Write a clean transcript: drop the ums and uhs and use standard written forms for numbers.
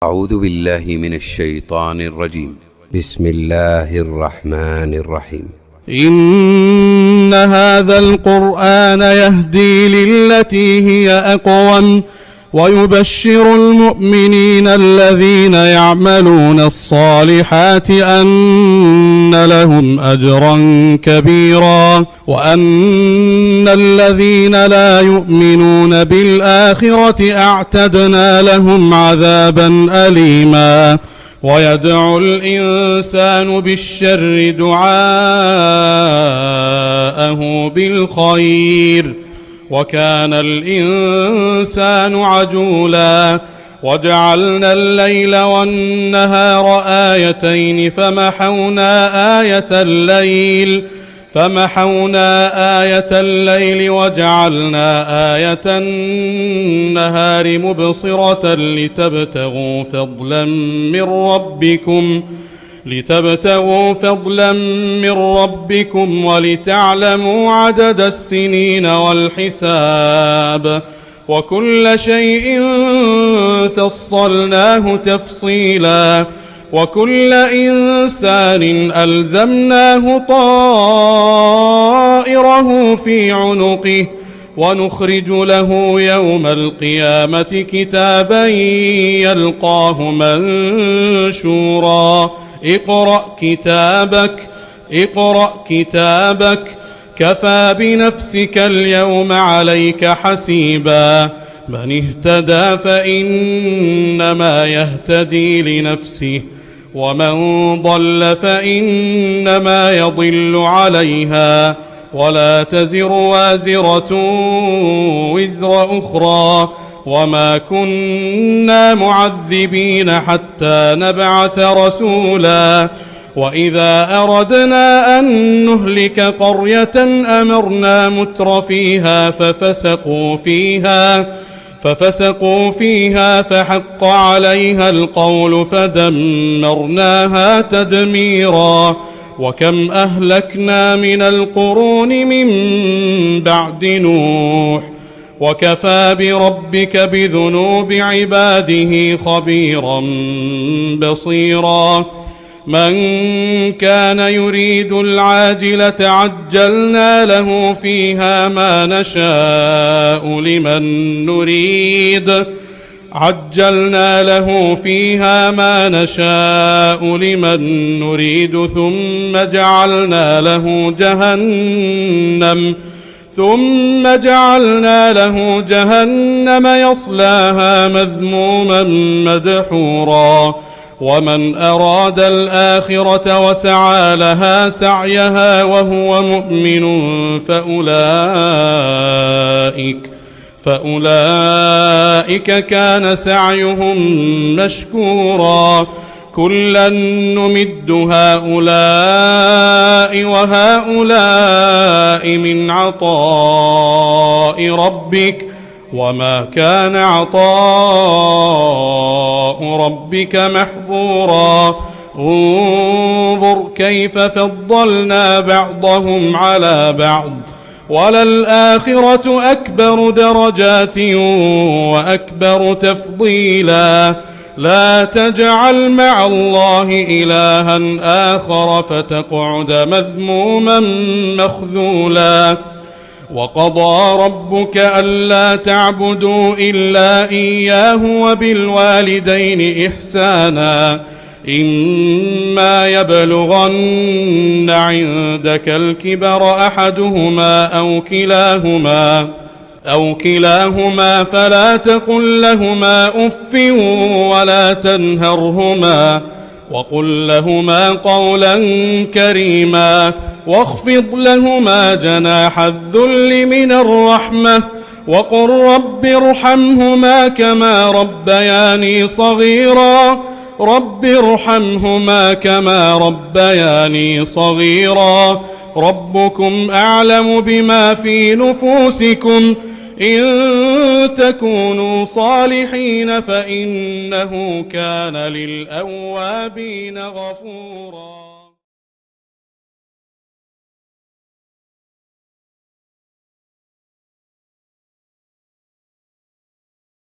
أعوذ بالله من الشيطان الرجيم. بسم الله الرحمن الرحيم. إن هذا القرآن يهدي للتي هي أقوم ويبشر المؤمنين الذين يعملون الصالحات أن لهم أجرا كبيرا وأن الذين لا يؤمنون بالآخرة أعتدنا لهم عذابا أليما. ويدعو الإنسان بالشر دعاءه بالخير وكان الإنسان عجولا. وجعلنا الليل والنهار آيتين فمحونا آية الليل وجعلنا آية النهار مبصرة لتبتغوا فضلا من ربكم ولتعلموا عدد السنين والحساب وكل شيء فصلناه تفصيلا. وكل إنسان ألزمناه طائره في عنقه ونخرج له يوم القيامة كتابا يلقاه منشورا. اقرأ كتابك كفى بنفسك اليوم عليك حسيبا. من اهتدى فإنما يهتدي لنفسه ومن ضل فإنما يضل عليها ولا تزر وازرة وزر أخرى وما كنا معذبين حتى نبعث رسولا. وإذا أردنا أن نهلك قرية أمرنا مترفيها ففسقوا فيها فحق عليها القول فدمرناها تدميرا. وكم أهلكنا من القرون من بعد نوح وكفى بربك بذنوب عباده خبيرا بصيرا. من كان يريد العاجلة عجلنا له فيها ما نشاء لمن نريد ثم جعلنا له جهنم يصلاها مذموما مدحورا. ومن أراد الآخرة وسعى لها سعيها وهو مؤمن فأولئك كان سعيهم مشكورا. كلا نمد هؤلاء وهؤلاء من عطاء ربك وما كان عطاء ربك محظورا. انظر كيف فضلنا بعضهم على بعض وللآخرة أكبر درجات وأكبر تفضيلا. لا تجعل مع الله إلها آخر فتقعد مذموما مخذولا. وقضى ربك ألا تعبدوا إلا إياه وبالوالدين إحسانا. إما يبلغن عندك الكبر أحدهما أو كلاهما فلا تقل لهما أف ولا تنهرهما وقل لهما قولا كريما. واخفض لهما جناح الذل من الرحمة وقل رب ارحمهما كما ربياني صغيرا. ربكم أعلم بما في نفوسكم إن تكونوا صالحين فإنه كان للأوابين غفورا.